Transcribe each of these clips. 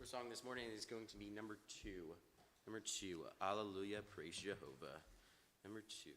song this morning is going to be number two. Number two, Alleluia, praise Jehovah. Number two.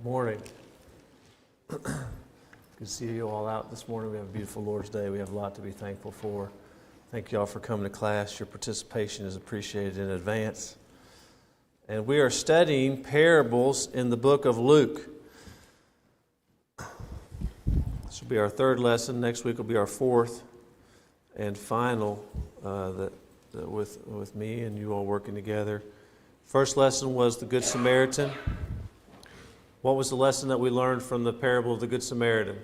Morning. Good to see you all out this morning. We have a beautiful Lord's Day. We have a lot to be thankful for. Thank you all for coming to class. Your participation is appreciated in advance. And we are studying parables in the book of Luke. This will be our third lesson. Next week will be our fourth and final with me and you all working together. First lesson was the Good Samaritan. What was the lesson that we learned from the parable of the Good Samaritan?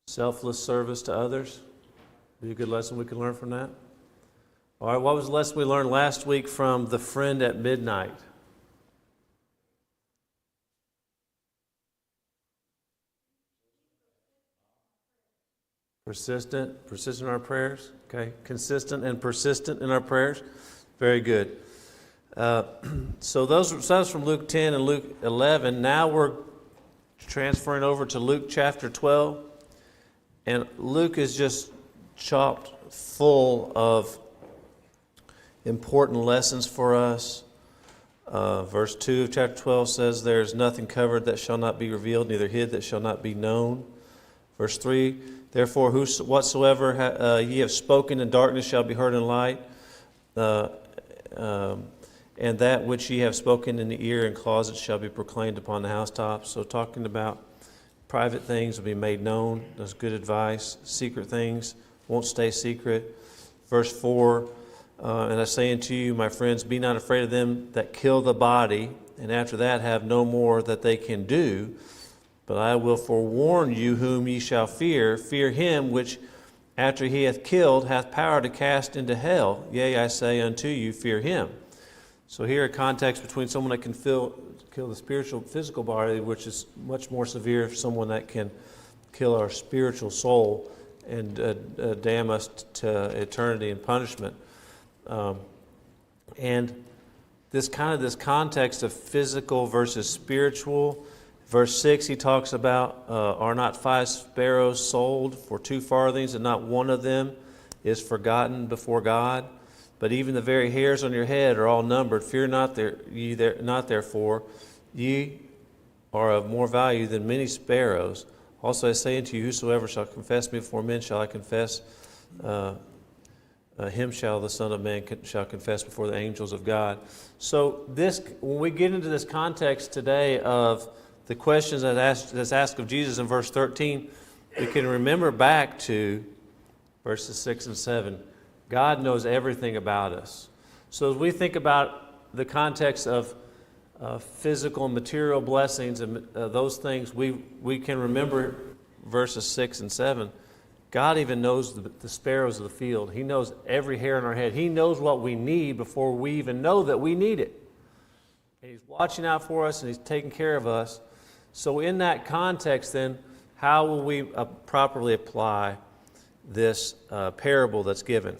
Selfless service to others. Be a good lesson we can learn from that. All right, what was the lesson we learned last week from the friend at midnight? Persistent in our prayers. Okay, consistent and persistent in our prayers. Very good. So that was from Luke 10 and Luke 11. Now we're transferring over to Luke chapter 12. And Luke is just chopped full of important lessons for us. Verse 2 of chapter 12 says, "There is nothing covered that shall not be revealed, neither hid that shall not be known." Verse 3, "Therefore whatsoever ye have spoken in darkness shall be heard in light, and that which ye have spoken in the ear in closets shall be proclaimed upon the housetops." So talking about private things will be made known. That's good advice. Secret things won't stay secret. Verse 4, "And I say unto you, my friends, be not afraid of them that kill the body, and after that have no more that they can do. But I will forewarn you whom ye shall fear. Fear him which, after he hath killed, hath power to cast into hell. Yea, I say unto you, fear him." So here a context between someone that can kill the physical body, which is much more severe for someone that can kill our spiritual soul and damn us to eternity and punishment. And this context of physical versus spiritual. Verse 6, he talks about, "Are not 5 sparrows sold for 2 farthings, and not one of them is forgotten before God? But even the very hairs on your head are all numbered. Fear not, therefore, ye are of more value than many sparrows. Also I say unto you, whosoever shall confess me before men shall I confess, him shall the Son of Man shall confess before the angels of God." So when we get into this context today of the questions that's asked of Jesus in verse 13, we can remember back to verses 6 and 7. God knows everything about us. So as we think about the context of physical and material blessings and those things, we can remember verses 6 and 7. God even knows the sparrows of the field. He knows every hair on our head. He knows what we need before we even know that we need it. And He's watching out for us, and He's taking care of us. So in that context, then, how will we properly apply this parable that's given?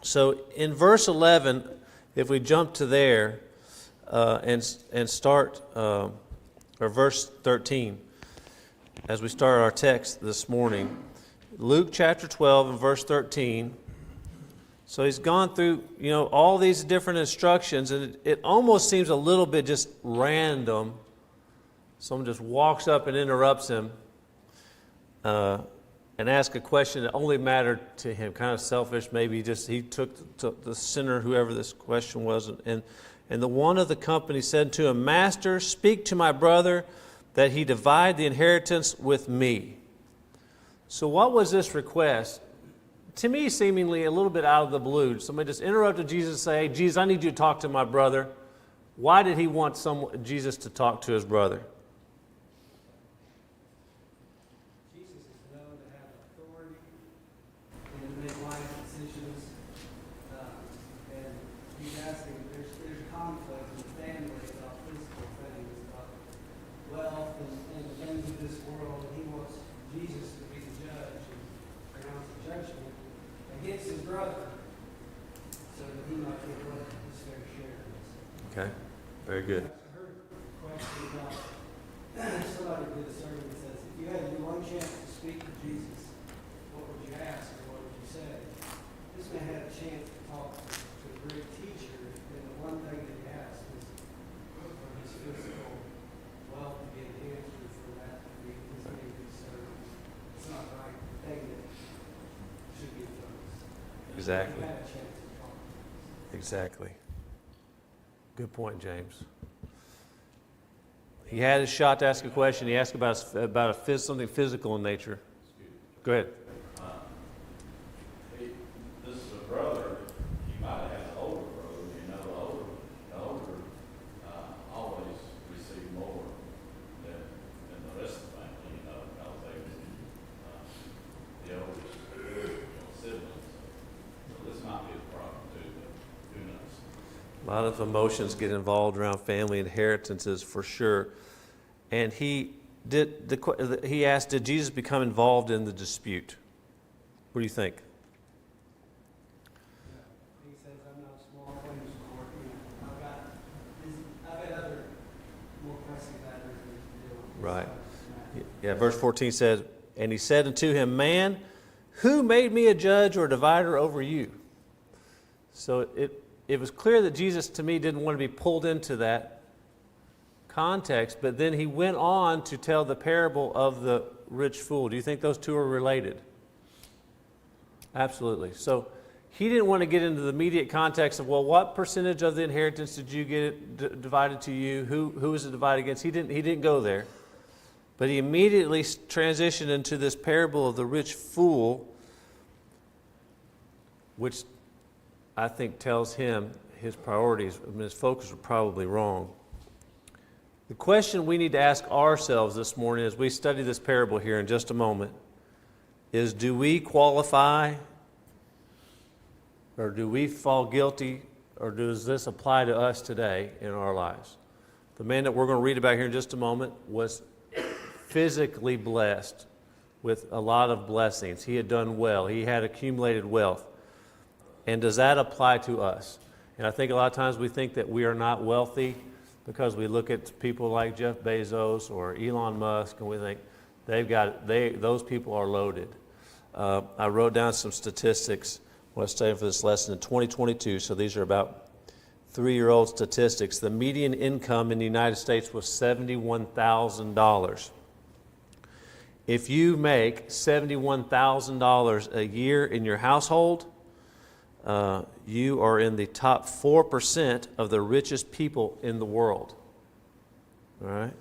So in verse 11, if we jump to there and start, or verse 13, as we start our text this morning, Luke chapter 12 and verse 13. So he's gone through, all these different instructions, and it almost seems a little bit just random. Someone just walks up and interrupts him and asks a question that only mattered to him. Kind of selfish, maybe he took the sinner, whoever this question was. And the one of the company said to him, "Master, speak to my brother that he divide the inheritance with me." So what was this request? To me, seemingly a little bit out of the blue. Somebody just interrupted Jesus and say, "Hey, Jesus, I need you to talk to my brother." Why did he want Jesus to talk to his brother? Okay, very good. I heard a question about somebody did a survey that says, if you had one chance to speak to Jesus, what would you ask or what would you say? This man had a chance to talked to a great teacher, and the one thing that he asked was for his physical wealth to be enhanced, or for that to be his main concern. It's not the right thing that should be focused. Exactly. He had a chance to talk to us. Exactly. Good point, James. He had his shot to ask a question. He asked about something physical in nature. Go ahead. This is a brother, he might have had an older brother, the older always receive more than the rest of the family, because they were the oldest siblings. So this might be a problem too, but who knows? A lot of emotions get involved around family inheritances for sure. And he asked, did Jesus become involved in the dispute? What do you think? He says, I'm not a small claims court, I've got other more pressing matters to deal with. Right. Yeah, verse 14 says, and he said unto him, man, who made me a judge or divider over you? So it was clear that Jesus, to me, didn't want to be pulled into that context, but then he went on to tell the parable of the rich fool. Do you think those two are related? Absolutely. So he didn't want to get into the immediate context of, well, what percentage of the inheritance did you get divided to you? Who was it divided against? He didn't go there. But he immediately transitioned into this parable of the rich fool, which I think tells him his priorities, his focus were probably wrong. The question we need to ask ourselves this morning as we study this parable here in just a moment is, do we qualify, or do we fall guilty, or does this apply to us today in our lives? The man that we're going to read about here in just a moment was physically blessed with a lot of blessings. He had done well. He had accumulated wealth. And does that apply to us? And I think a lot of times we think that we are not wealthy because we look at people like Jeff Bezos or Elon Musk and we think those people are loaded. I wrote down some statistics when I was studying for this lesson in 2022, so these are about 3-year-old statistics. The median income in the United States was $71,000. If you make $71,000 a year in your household, you are in the top 4% of the richest people in the world. All right?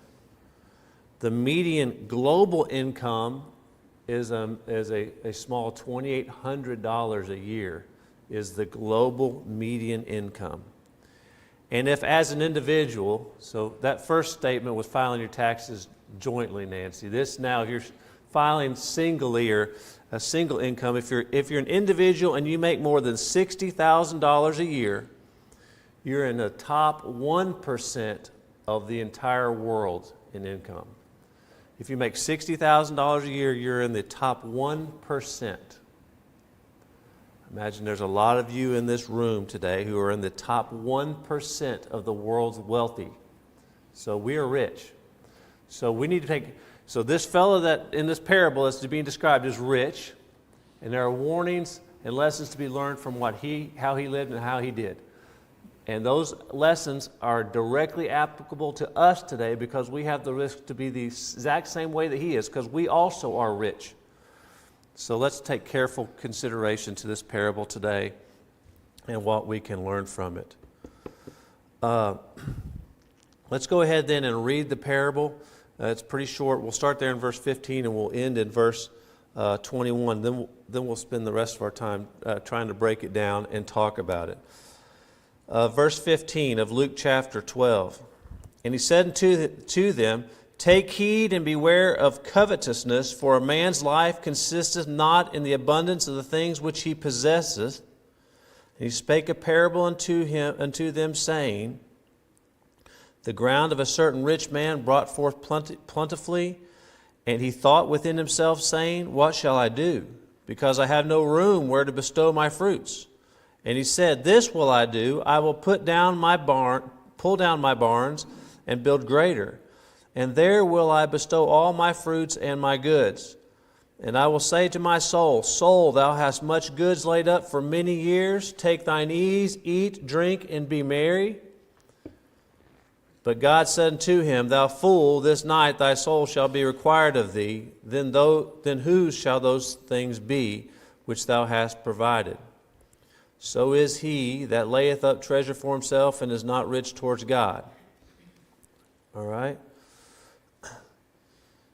The median global income is a small $2,800 a year is the global median income. And if as an individual, so that first statement was filing your taxes jointly, Nancy. This now, if you're filing singly or a single income, if you're an individual and you make more than $60,000 a year, you're in the top 1% of the entire world in income. If you make $60,000 a year, you're in the top 1%. Imagine there's a lot of you in this room today who are in the top 1% of the world's wealthy. So we are rich. So we need to take... So this fellow that in this parable is being described is rich, and there are warnings and lessons to be learned from how he lived and how he did. And those lessons are directly applicable to us today because we have the risk to be the exact same way that he is, because we also are rich. So let's take careful consideration to this parable today and what we can learn from it. Let's go ahead then and read the parable. It's pretty short. We'll start there in verse 15 and we'll end in verse 21. Then we'll spend the rest of our time trying to break it down and talk about it. Verse 15 of Luke chapter 12. And he said to them, take heed and beware of covetousness, for a man's life consisteth not in the abundance of the things which he possesseth. And he spake a parable unto them, saying, the ground of a certain rich man brought forth plentifully, and he thought within himself, saying, what shall I do? Because I have no room where to bestow my fruits. And he said, this will I do, I will pull down my barns, and build greater. And there will I bestow all my fruits and my goods. And I will say to my soul, Soul, thou hast much goods laid up for many years. Take thine ease, eat, drink, and be merry. But God said unto him, Thou fool, this night thy soul shall be required of thee. Then whose shall those things be which thou hast provided? So is he that layeth up treasure for himself and is not rich towards God. All right?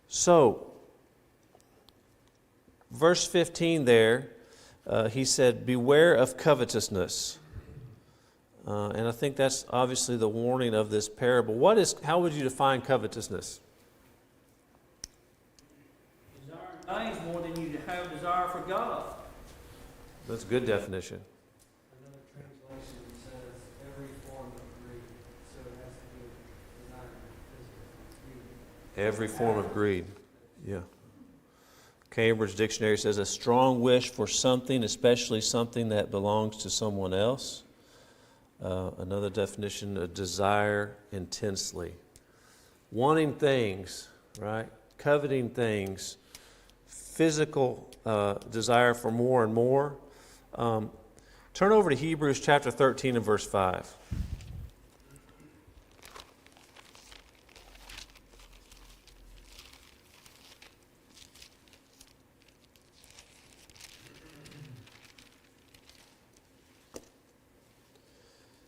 So, verse 15 there, he said, Beware of covetousness. And I think that's obviously the warning of this parable. How would you define covetousness? Desiring things more than you have desire for God. That's a good definition. Another translation says every form of greed, so it has to do with desire, physical, Every form of greed. Yeah. Cambridge Dictionary says a strong wish for something, especially something that belongs to someone else. Another definition, a desire intensely. Wanting things, right? Coveting things. Physical desire for more and more. Turn over to Hebrews chapter 13 and verse 5.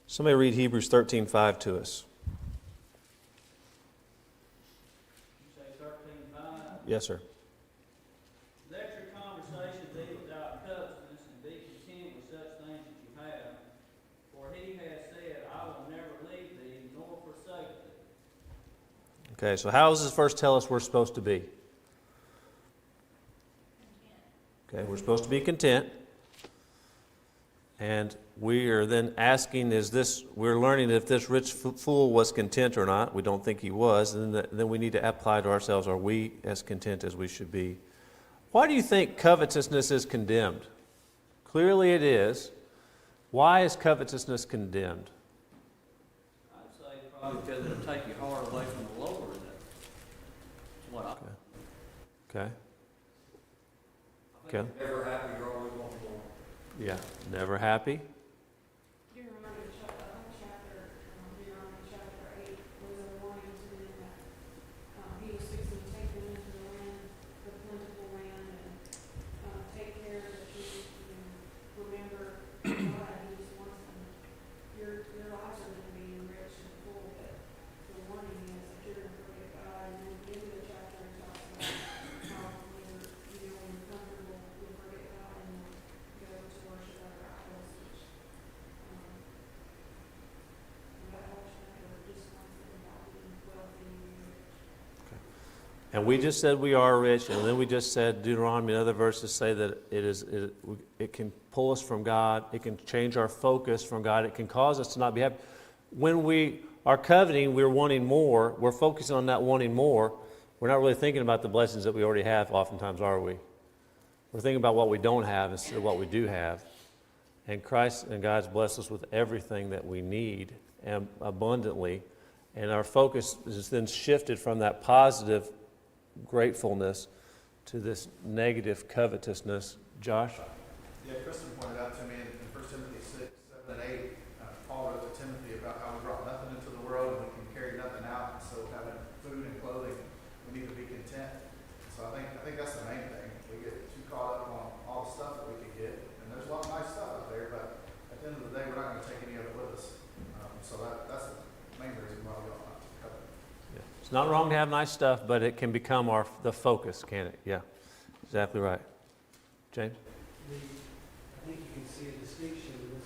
Somebody read Hebrews 13:5 to us. You say 13:5. Yes, sir. Let your conversation be without covetousness, and be content with such things as you have. For he has said, I will never leave thee, nor forsake thee. Okay, so how does this verse tell us we're supposed to be? Okay, we're supposed to be content. And we are then asking, we're learning if this rich fool was content or not. We don't think he was. And then we need to apply to ourselves, are we as content as we should be? Why do you think covetousness is condemned? Clearly it is. Why is covetousness condemned? I'd say probably because it'll take your heart away from the Lord. That's what I Okay. Okay. Never happy, you're always wanting more. Yeah. Never happy. Deuteronomy chapter 8 was a warning to them that he was fixing to take them into the land, the plentiful land, and take care of the sheep and remember God. He just wants them. Your lives are going to be enriched and full, but the warning is that you're going to forget God. And then the end of the chapter it talks about how when you're comfortable, you'll forget God and go to worship other idols, which that whole chapter just wants them about being wealthy and rich. And we just said we are rich, and then we just said Deuteronomy and other verses say that it can pull us from God, it can change our focus from God, it can cause us to not be happy. When we are coveting, we're wanting more, we're focusing on that wanting more, we're not really thinking about the blessings that we already have oftentimes, are we? We're thinking about what we don't have instead of what we do have. And Christ and God's blessed us with everything that we need and abundantly. And our focus is then shifted from that positive gratefulness to this negative covetousness. Josh? Yeah, Kristen pointed out to me in 1 Timothy 6, 7, and 8, Paul wrote to Timothy about how we brought nothing into the world and we can carry nothing out. And so having food and clothing, we need to be content. So I think that's the main thing. We get too caught up on all the stuff that we could get. And there's a lot of nice stuff out there, but at the end of the day, we're not going to take any of it with us. So that's the main reason why we don't covet. It's not wrong to have nice stuff, but it can become the focus, can it? Yeah, exactly right. James? I think you can see a distinction in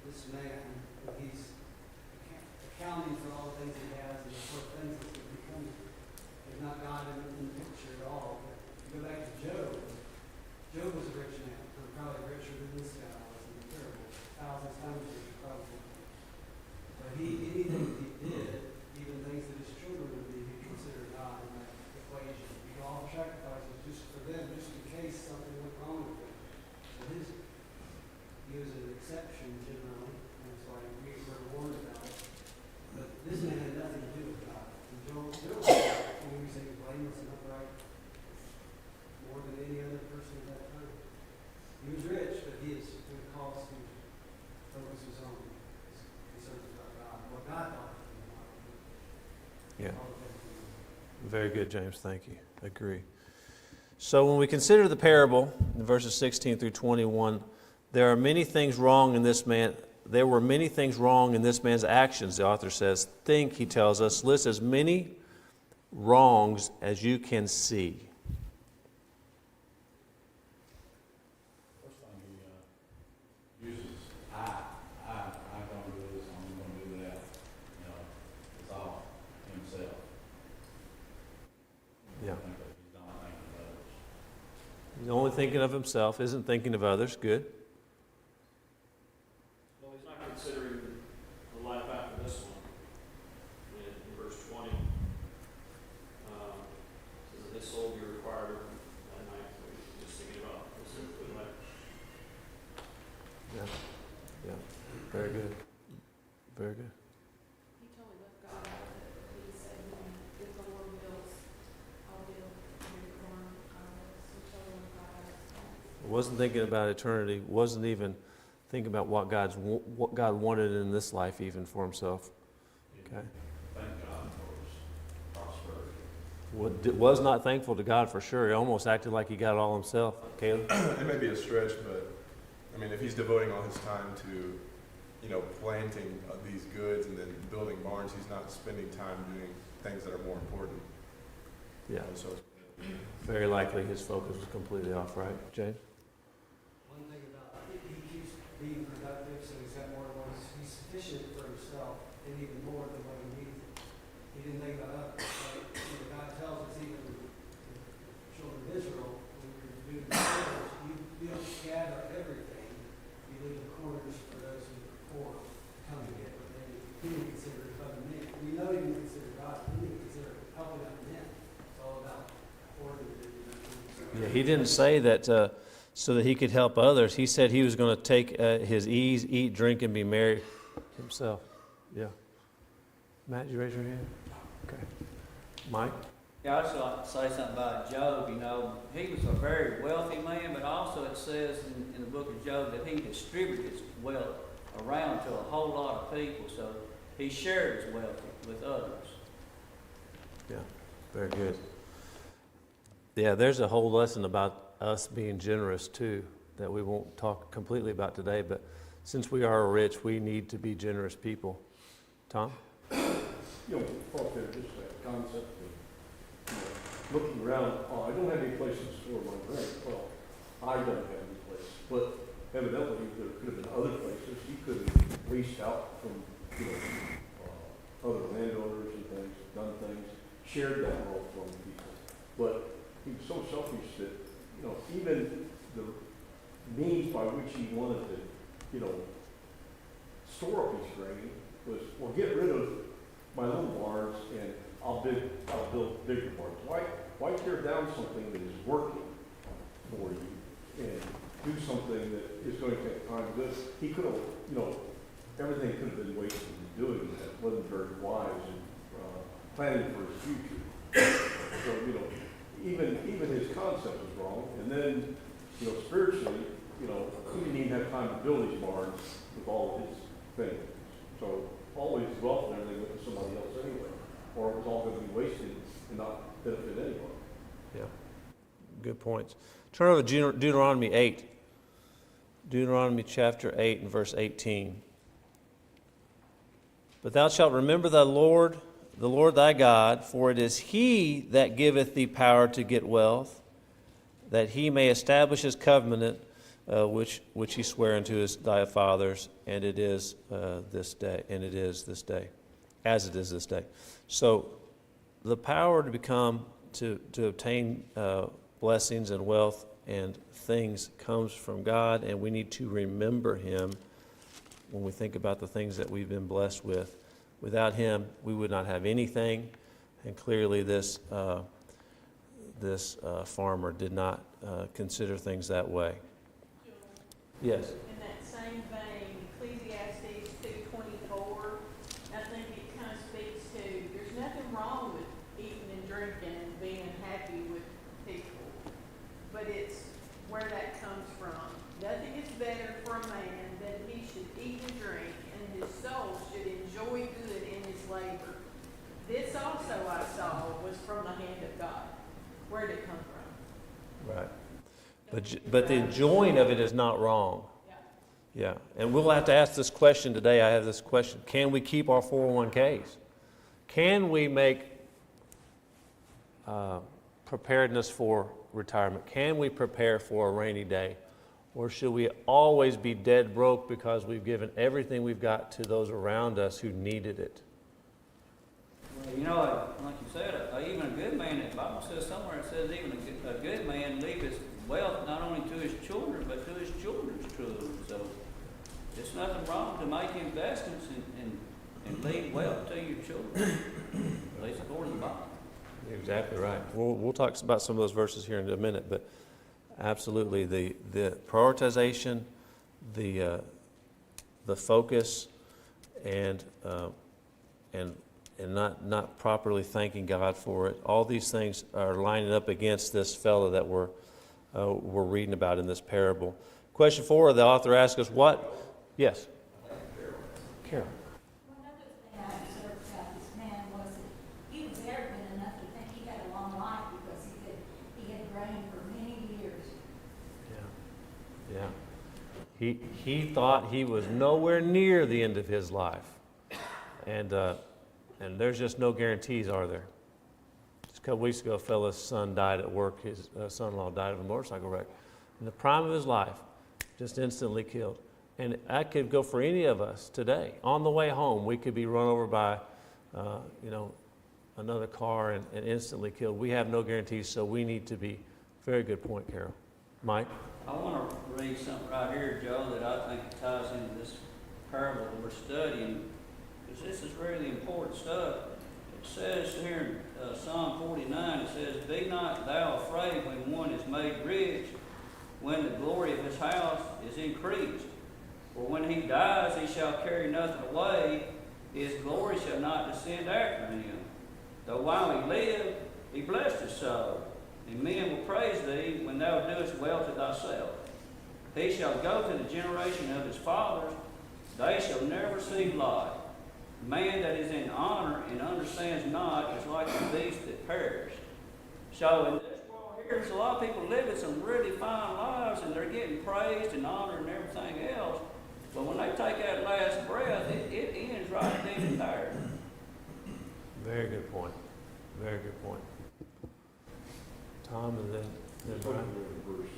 this man, when he's accounting for all the things he has and the sort of things that he's becoming. There's not God in the picture at all. But you go back to Job. Job was a rich man, probably richer than this guy was, and terrible, thousands times richer probably. But anything that he did, even things that his children would be, he considered God in that equation. He could offer sacrifices just for them, just in case something went wrong with them. So he was an exception generally, and that's why we were warned about it. But this man had nothing to do with God. And Job was, when we say blameless and upright, more than any other Yeah. all the things. Very good, James. Thank you. Agree. So when we consider the parable in verses 16 through 21, there are many things wrong in this man. There were many things wrong in this man's actions, the author says. Think, he tells us, list as many wrongs as you can see. First thing he uses, I'm gonna do this, I'm gonna do that, it's all himself. Yeah. I think that he's not thinking of others. He's only thinking of himself, isn't thinking of others. Good. Well, he's not considering the life after this one. In verse 20, says that his soul be required that night. So he's just thinking about specifically like Yeah. Yeah. Very good. Very good. He totally left God out of it. He said, if the Lord wills, I'll build a bigger barn out of this. He totally left God out of it. Wasn't thinking about eternity. Wasn't even thinking about what God wanted in this life, even for himself. Okay. Thank God for his prosperity. Was not thankful to God for sure. He almost acted like he got it all himself. Caleb? It may be a stretch, but I mean, if he's devoting all his time to, planting these goods and then building barns, he's not spending time doing things that are more important. Yeah. So Very likely his focus was completely off, right, James? One thing about, he keeps being productive, so he's got more than one, he's sufficient for himself, and even more than what he needs. He didn't think about others. Like, God tells us even the children of Israel, when you're doing the church, you don't gather everything. You leave the corners for those who are poor to come and get what they need. He didn't consider it other men. We know he didn't consider God, he didn't consider helping other men. It's all about hoarding it. Yeah, he didn't say that so that he could help others. He said he was going to take his ease, eat, drink, and be merry himself. Yeah. Matt, you raise your hand? Okay. Mike? Yeah, I'd just like to say something about Job. He was a very wealthy man, but also it says in the book of Job that he distributed his wealth around to a whole lot of people. So he shared his wealth with others. Yeah, very good. Yeah, there's a whole lesson about us being generous too that we won't talk completely about today, but since we are rich, we need to be generous people. Tom? Thought there just that concept of looking around, I don't have any place to store my drink. Well, I don't have any place, but evidently there could have been other places. He could have leased out from, other landowners and things, done things, shared that wealth from people. But he was so selfish that, even the means by which he wanted to, store up his grain was, well, get rid of my little barns and I'll build bigger barns. Why tear down something that is working for you and do something that is going to take time to do? He could have, everything could have been wasted in doing that. Wasn't very wise in planning for his future. So, even his concept was wrong. And then, spiritually, he didn't even have time to build his barns with all of his things. So all his wealth and everything went to somebody else anyway, or it was all going to be wasted and not benefit anyone. Yeah. Good points. Turn over to Deuteronomy 8. Deuteronomy chapter 8 and verse 18. But thou shalt remember the Lord thy God, for it is he that giveth thee power to get wealth, that he may establish his covenant, which he sware unto thy fathers, and it is this day, as it is this day. So the power to obtain blessings and wealth and things comes from God, and we need to remember him when we think about the things that we've been blessed with. Without him, we would not have anything, and clearly this farmer did not consider things that way. Yes. In that same vein, Ecclesiastes 2:24, I think it kind of speaks to, there's nothing wrong with eating and drinking and being happy with people, but it's where that comes from. Nothing is better for a man than he should eat and drink, and his soul should enjoy good in his labor. This also But the enjoying of it is not wrong. Yeah. Yeah, and we'll have to ask this question today. I have this question. Can we keep our 401ks? Can we make preparedness for retirement? Can we prepare for a rainy day? Or should we always be dead broke because we've given everything we've got to those around us who needed it? Well, you know, like you said, even a good man, the Bible says somewhere, it says even a good man leave his wealth not only to his children, but to his children's children. So it's nothing wrong to make investments and leave wealth to your children, at least according to the Bible. Exactly right. We'll talk about some of those verses here in a minute, but absolutely the prioritization, the focus, and not properly thanking God for it. All these things are lining up against this fellow that we're reading about in this parable. Question 4, the author asks us what? Yes. Carol. One other thing I observed about this man was that he was arrogant enough to think he had a long life because he had reigned for many years. Yeah. He thought he was nowhere near the end of his life. And there's just no guarantees, are there? Just a couple weeks ago, a fellow's son died at work. His son-in-law died of a motorcycle wreck. In the prime of his life, just instantly killed. And that could go for any of us today. On the way home, we could be run over by, another car and instantly killed. We have no guarantees, so we need to be, very good point, Carol. Mike? I want to read something right here, Joe, that I think ties into this parable that we're studying, because this is really important stuff. It says here in Psalm 49, it says, "Be not thou afraid when one is made rich, when the glory of his house is increased. For when he dies, he shall carry nothing away, his glory shall not descend after him. Though while he lived, he blessed his soul. And men will praise thee when thou doest well to thyself. He shall go to the generation of his fathers, they shall never see light. Man that is in honor and understands not is like the beast that perished." So in this world here, there's a lot of people living some really fine lives, and they're getting praised and honored and everything else. But when they take that last breath, it ends right then and there. Very good point. Very good point. Tom, and then Brian. Verse,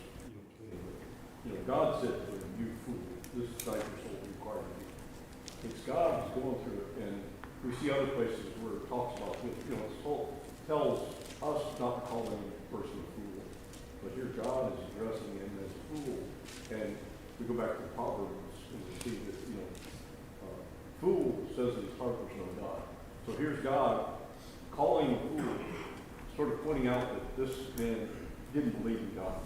God said to him, "You fool, this night your soul required of you." It's God who's going through it, and we see other places where it talks about, it tells us not to call any person a fool, but here God is addressing him as a fool. And we go back to the Proverbs and we see that, fool says that his heart was no God. So here's God calling a fool, sort of pointing out that this man didn't believe in God.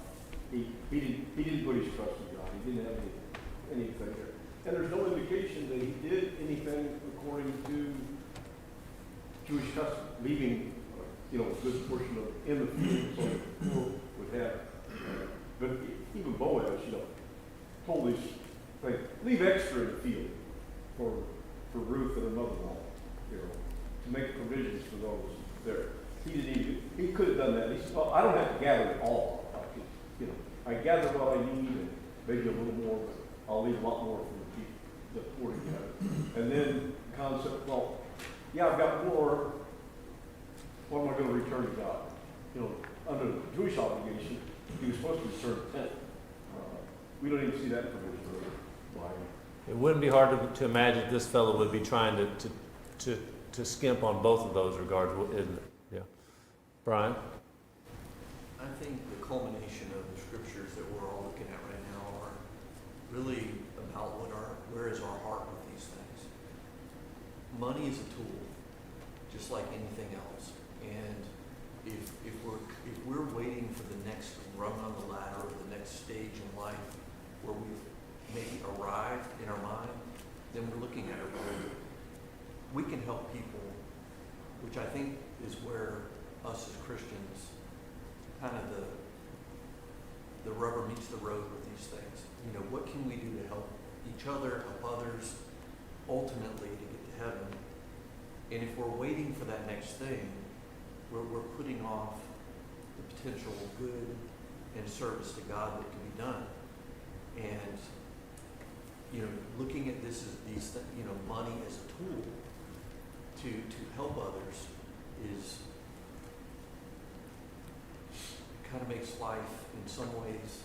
He didn't put his trust in God. He didn't have anything there. And there's no indication that he did anything according to Jewish custom, leaving a good portion of in the field so the poor would have. But even Boaz, told his thing, leave extra in the field for Ruth and her mother-in-law, to make provisions for those there. He didn't even, he could have done that. He said, well, I don't have to gather it all. I gather what I need and maybe a little more, but I'll leave a lot more for the people, the poor to gather. And then the concept, well, yeah, I've got more. What am I going to return to God? Under the Jewish obligation, he was supposed to return a tenth. We don't even see that provision really. It wouldn't be hard to imagine this fellow would be trying to skimp on both of those regards, isn't it? Yeah. Brian? I think the culmination of the scriptures that we're all looking at right now are really about where is our heart with these things. Money is a tool, just like anything else. And if we're waiting for the next rung on the ladder or the next stage in life where we've maybe arrived in our mind, then we're looking at it wrong. We can help people, which I think is where us as Christians, kind of the rubber meets the road with these things. What can we do to help each other, help others, ultimately to get to heaven? And if we're waiting for that next thing, we're putting off the potential good and service to God that can be done. And, you know, looking at this as money as a tool to help others is kind of makes life in some ways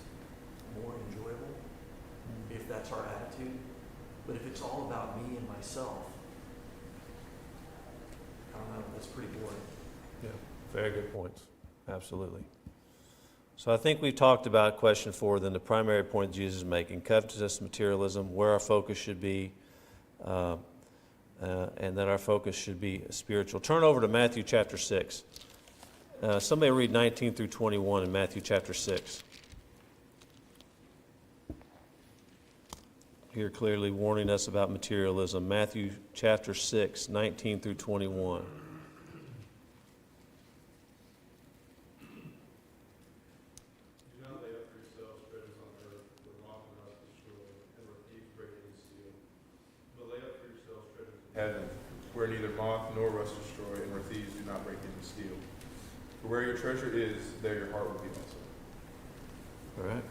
more enjoyable, if that's our attitude. But if it's all about me and myself, I don't know, that's pretty boring. Yeah, very good points. Absolutely. So I think we've talked about question 4, then the primary point Jesus is making, covetousness, materialism, where our focus should be, and that our focus should be spiritual. Turn over to Matthew chapter 6. Somebody read 19 through 21 in Matthew chapter 6. Here clearly warning us about materialism. Matthew chapter 6, 19 through 21. Heaven, where neither moth nor rust destroy, and where thieves do not break in and steal. For where your treasure is, there your heart will be also. All right?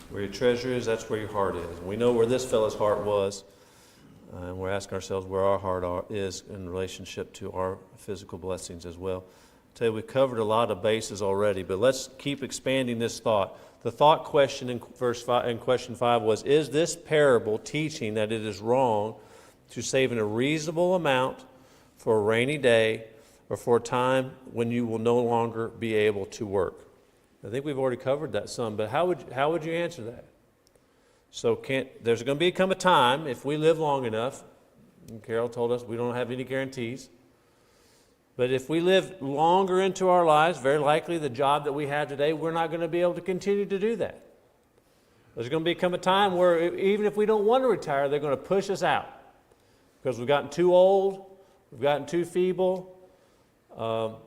Where your treasure is, that's where your heart is. And we know where this fellow's heart was, and we're asking ourselves where our heart is in relationship to our physical blessings as well. I tell you, we've covered a lot of bases already, but let's keep expanding this thought. The thought question in question 5 was, is this parable teaching that it is wrong to save in a reasonable amount for a rainy day or for a time when you will no longer be able to work? I think we've already covered that some, but how would you answer that? So there's going to become a time, if we live long enough, and Carol told us we don't have any guarantees, but if we live longer into our lives, very likely the job that we have today, we're not going to be able to continue to do that. There's going to become a time where even if we don't want to retire, they're going to push us out because we've gotten too old, we've gotten too feeble, or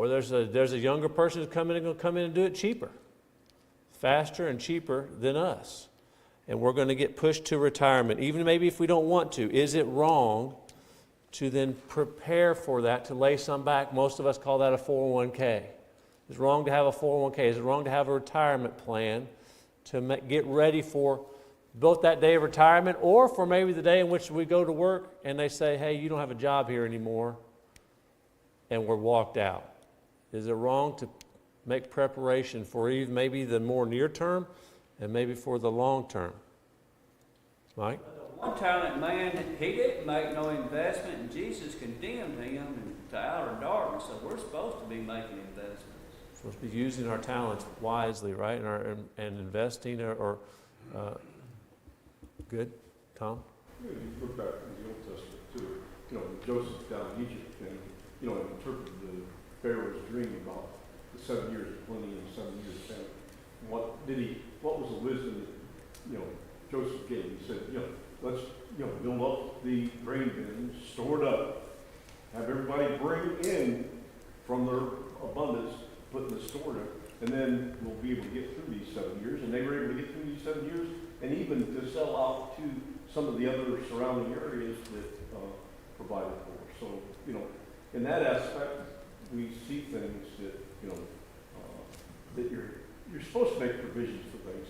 there's a younger person who's going to come in and do it cheaper, faster and cheaper than us. And we're going to get pushed to retirement, even maybe if we don't want to. Is it wrong to then prepare for that, to lay some back? Most of us call that a 401k. Is it wrong to have a 401k? Is it wrong to have a retirement plan to get ready for both that day of retirement or for maybe the day in which we go to work and they say, hey, you don't have a job here anymore, and we're walked out? Is it wrong to make preparation for even maybe the more near term and maybe for the long term? Mike? The one-talent man, he didn't make no investment, and Jesus condemned him to outer darkness, so we're supposed to be making investments. We're supposed to be using our talents wisely, right, and investing good. Tom? You look back in the Old Testament too. Joseph down in Egypt, and interpreted the Pharaoh's dream about the 7 years of plenty and 7 years of famine. What was the wisdom that Joseph gave? He said, let's build up the grain bins, store it up, have everybody bring in from their abundance, put in the store, and then we'll be able to get through these 7 years. And they were able to get through these 7 years, and even to sell out to some of the other surrounding areas that provided for. So, in that aspect, we see things that, that you're supposed to make provisions for things.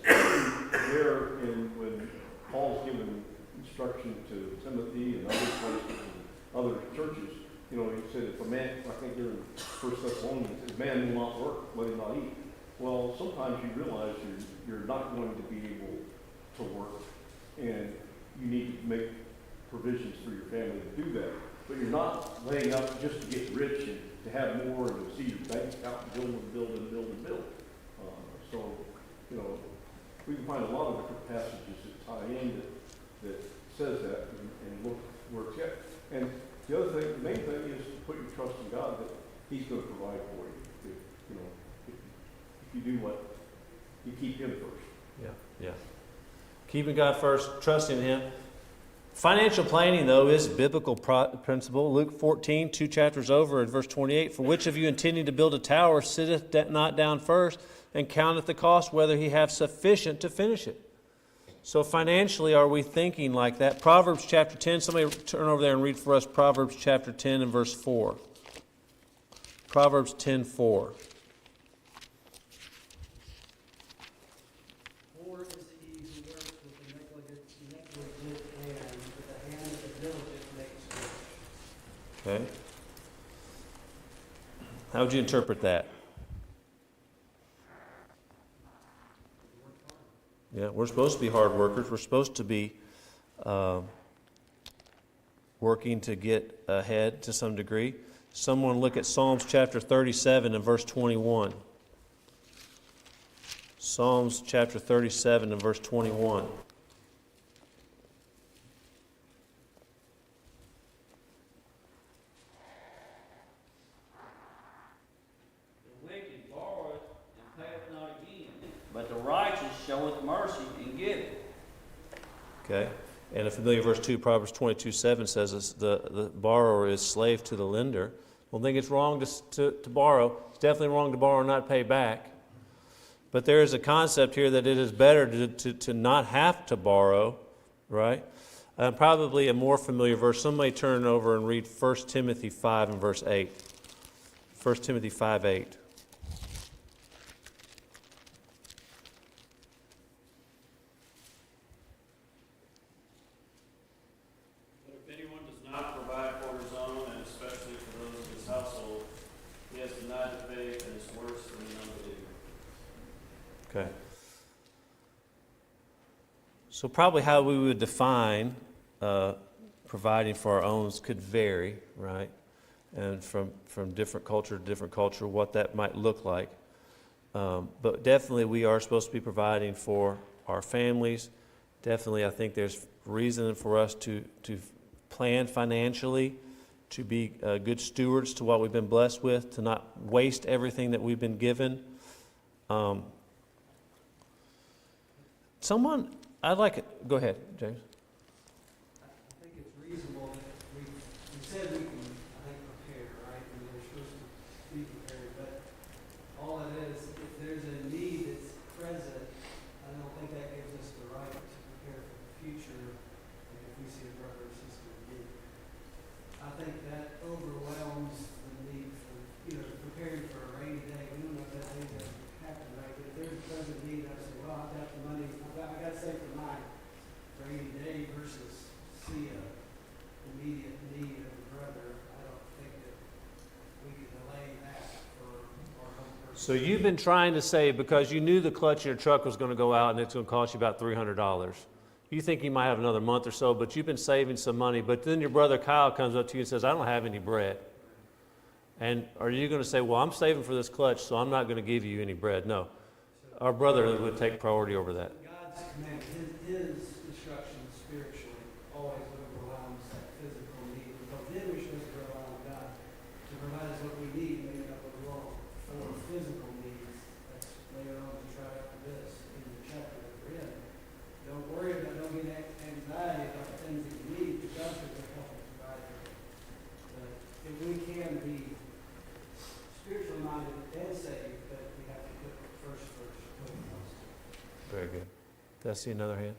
There, when Paul's given instruction to Timothy and other places and other churches, he said, if a man, I think here in 1 Thessalonians, if a man will not work, let him not eat. Well, sometimes you realize you're not going to be able to work, and you need to make provisions for your family to do that. But you're not laying up just to get rich and to have more and to see your bank account and build and build and build and build. We can find a lot of different passages that tie in that says that and look where it's at. And the other thing, the main thing is to put your trust in God that He's going to provide for you. If you do what, you keep Him first. Yeah. Keeping God first, trusting Him. Financial planning, though, is a biblical principle. Luke 14, 2 chapters over, at verse 28, for which of you intending to build a tower sitteth not down first and counteth the cost, whether he have sufficient to finish it? So financially, are we thinking like that? Proverbs chapter 10, somebody turn over there and read for us Proverbs chapter 10 and verse 4. Proverbs 10:4. Okay? How would you interpret that? Yeah, we're supposed to be hard workers. We're supposed to be working to get ahead to some degree. Someone look at Psalms chapter 37 and verse 21. Psalms chapter 37 and verse 21. The wicked borroweth and payeth not again, but the righteous showeth mercy and giveth. Okay? And a familiar verse 2, Proverbs 22:7 says this, the borrower is slave to the lender. I don't think it's wrong to borrow. It's definitely wrong to borrow and not pay back. But there is a concept here that it is better to not have to borrow, right? Probably a more familiar verse. Somebody turn over and read 1 Timothy 5 and verse 8. 1 Timothy 5:8. But if anyone does not provide for his own, and especially for those of his household, he has denied the faith and is worse than an unbeliever. Okay. So probably how we would define providing for our own could vary, right? And from different culture to different culture, what that might look like. But definitely we are supposed to be providing for our families. Definitely I think there's reason for us to plan financially, to be good stewards to what we've been blessed with, to not waste everything that we've been given. Go ahead, James. I think it's reasonable that we said we can, I think, prepare, right? I mean, we're supposed to be prepared, but all it is, if there's a need that's present, I don't think that gives us the right to prepare for the future, like if we see a brother or sister in need. I think that overwhelms the need for, preparing for a rainy day. We don't know if that day's going to happen, right? But if there's a present need, I say, well, I've got the money, I got to save for my rainy day versus see a immediate need of a brother. I don't think that we can delay that for our own person. So you've been trying to save because you knew the clutch in your truck was going to go out and it's going to cost you about $300. You think you might have another month or so, but you've been saving some money. But then your brother Kyle comes up to you and says, I don't have any bread. And are you going to say, well, I'm saving for this clutch, so I'm not going to give you any bread? No. Our brother would take priority over that. God's command, his instruction spiritually always overwhelms that physical need. Because then we're supposed to rely on God to provide us what we need, maybe not what we want, for physical needs. That's later on to try after this in the chapter that we're in. Don't worry about, don't get anxiety about the things that you need, because God's going to help us provide for it. But if we can be spiritually minded and saved, but we have to put first. Very good. Did I see another hand?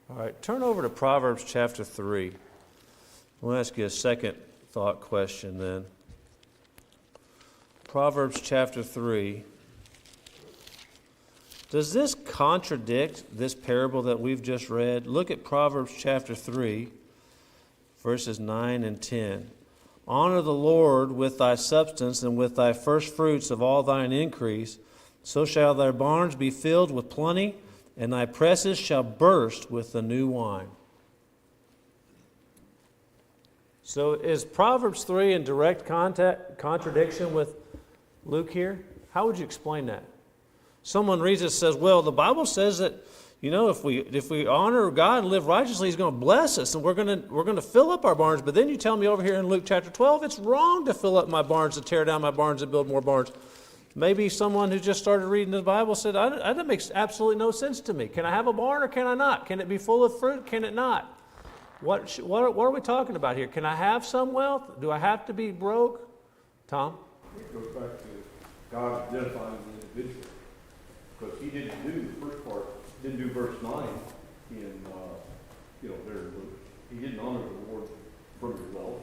All right, turn over to Proverbs chapter 3. I'll ask you a second thought question then. Proverbs chapter 3. Does this contradict this parable that we've just read? Look at Proverbs chapter 3, verses 9 and 10. Honor the Lord with thy substance and with thy first fruits of all thine increase. So shall thy barns be filled with plenty, and thy presses shall burst with the new wine. So is Proverbs 3 in direct contradiction with Luke here? How would you explain that? Someone reads it and says, well, the Bible says that, if we honor God and live righteously, He's going to bless us, and we're going to fill up our barns. But then you tell me over here in Luke chapter 12, it's wrong to fill up my barns, to tear down my barns and build more barns. Maybe someone who just started reading the Bible said, that makes absolutely no sense to me. Can I have a barn or can I not? Can it be full of fruit? Can it not? What are we talking about here? Can I have some wealth? Do I have to be broke? Tom? It goes back to God identifying the individual. Because He didn't do the first part, didn't do verse 9 in, there in Luke. He didn't honor the Lord from his wealth.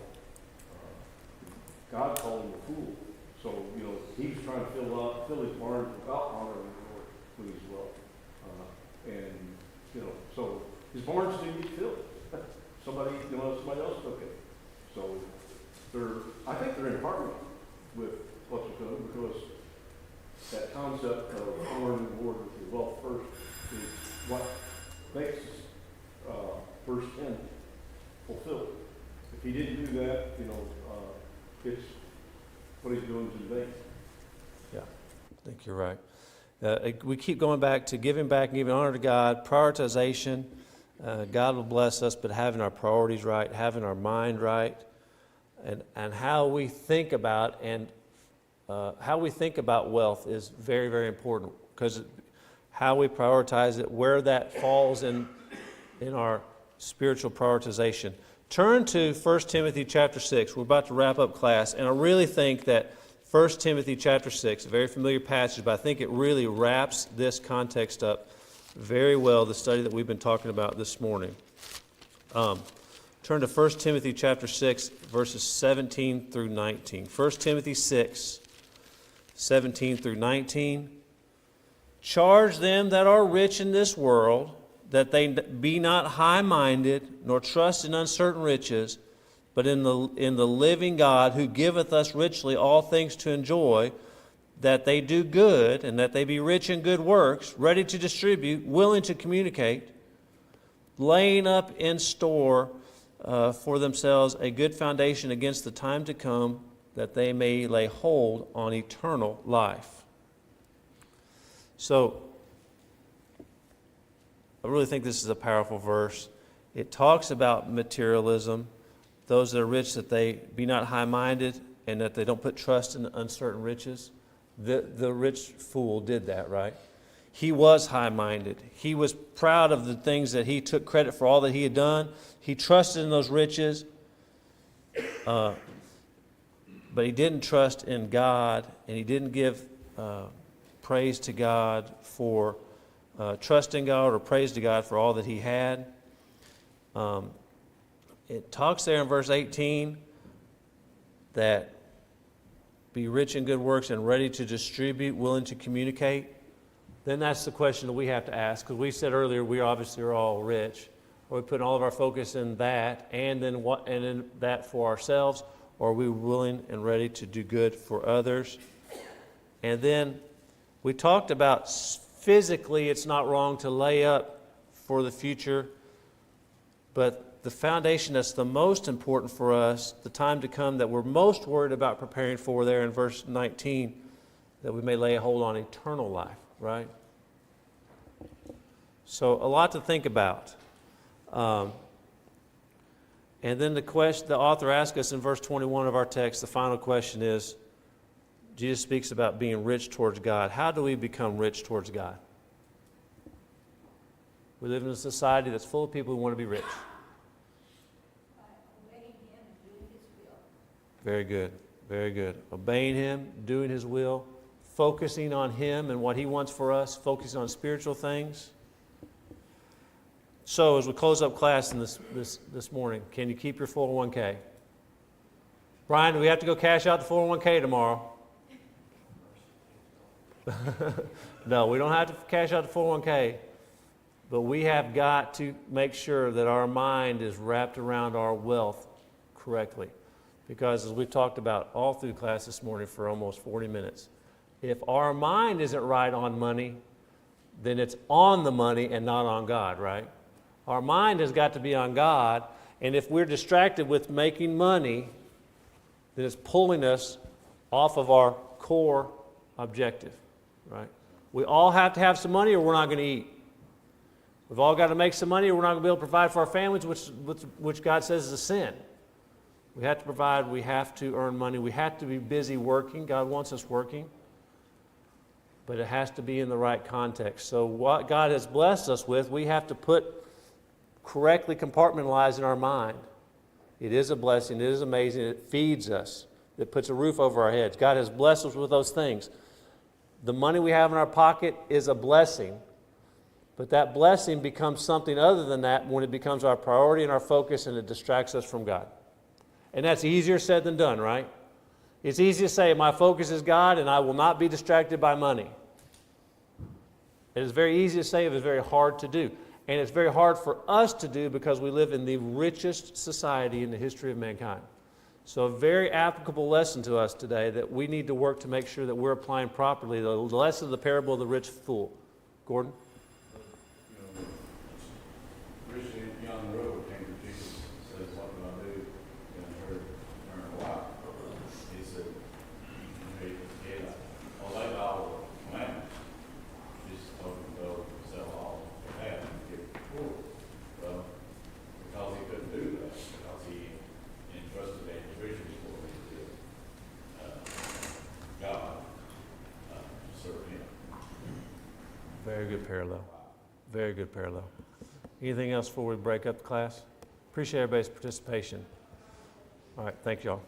God called him a fool. So, he was trying to fill his barns without honoring the Lord with his wealth. So his barns didn't get filled. Somebody else took it. So I think they're in harmony with what's coming, because that concept of honoring the Lord with your wealth first is what makes verse 10 fulfilled. If he didn't do that, it's what he's doing is in vain. Yeah, I think you're right. We keep going back to giving back and giving honor to God, prioritization. God will bless us, but having our priorities right, having our mind right, and how we think about wealth is very, very important, because how we prioritize it, where that falls in our spiritual prioritization. Turn to 1 Timothy chapter 6. We're about to wrap up class, and I really think that 1 Timothy chapter 6, a very familiar passage, but I think it really wraps this context up very well, the study that we've been talking about this morning. Turn to 1 Timothy chapter 6, verses 17 through 19. 1 Timothy 6, 17 through 19. Charge them that are rich in this world, that they be not high-minded, nor trust in uncertain riches, but in the living God, who giveth us richly all things to enjoy, that they do good, and that they be rich in good works, ready to distribute, willing to communicate, laying up in store for themselves a good foundation against the time to come, that they may lay hold on eternal life. So, I really think this is a powerful verse. It talks about materialism, those that are rich, that they be not high-minded, and that they don't put trust in uncertain riches. The rich fool did that, right? He was high-minded. He was proud of the things that he took credit for, all that he had done. He trusted in those riches, but he didn't trust in God, and he didn't give praise to God for trusting God or praise to God for all that he had. It talks there in verse 18 that be rich in good works and ready to distribute, willing to communicate. Then that's the question that we have to ask, because we said earlier we obviously are all rich. Are we putting all of our focus in that and in that for ourselves, or are we willing and ready to do good for others? And then we talked about physically it's not wrong to lay up for the future, but the foundation that's the most important for us, the time to come that we're most worried about preparing for there in verse 19, that we may lay a hold on eternal life, right? So a lot to think about. And then the author asks us in verse 21 of our text, the final question is, Jesus speaks about being rich towards God. How do we become rich towards God? We live in a society that's full of people who want to be rich. Very good, very good. Obeying Him, doing His will, focusing on Him and what He wants for us, focusing on spiritual things. So as we close up class in this morning, can you keep your 401k? Brian, do we have to go cash out the 401k tomorrow? No, we don't have to cash out the 401k, but we have got to make sure that our mind is wrapped around our wealth correctly. Because as we've talked about all through class this morning for almost 40 minutes, if our mind isn't right on money, then it's on the money and not on God, right? Our mind has got to be on God, and if we're distracted with making money, then it's pulling us off of our core objective, right? We all have to have some money or we're not going to eat. We've all got to make some money or we're not going to be able to provide for our families, which God says is a sin. We have to provide, we have to earn money, we have to be busy working. God wants us working, but it has to be in the right context. So what God has blessed us with, we have to put correctly compartmentalized in our mind. It is a blessing, it is amazing, it feeds us, it puts a roof over our heads. God has blessed us with those things. The money we have in our pocket is a blessing, but that blessing becomes something other than that when it becomes our priority and our focus and it distracts us from God. And that's easier said than done, right? It's easy to say, my focus is God and I will not be distracted by money. It is very easy to say, it is very hard to do. And it's very hard for us to do because we live in the richest society in the history of mankind. So a very applicable lesson to us today that we need to work to make sure that we're applying properly the lesson of the parable of the rich fool. Gordon? You know, rich young ruler came to Jesus and says, "What do I do to inherit eternal life?" He said, "You need to obey all the commandments." Jesus told him to go sell all he had and give it to the poor. Well, because he couldn't do that, because he entrusted that riches for him to God to serve him. Very good parallel. Very good parallel. Anything else before we break up the class? Appreciate everybody's participation. All right, thank you all.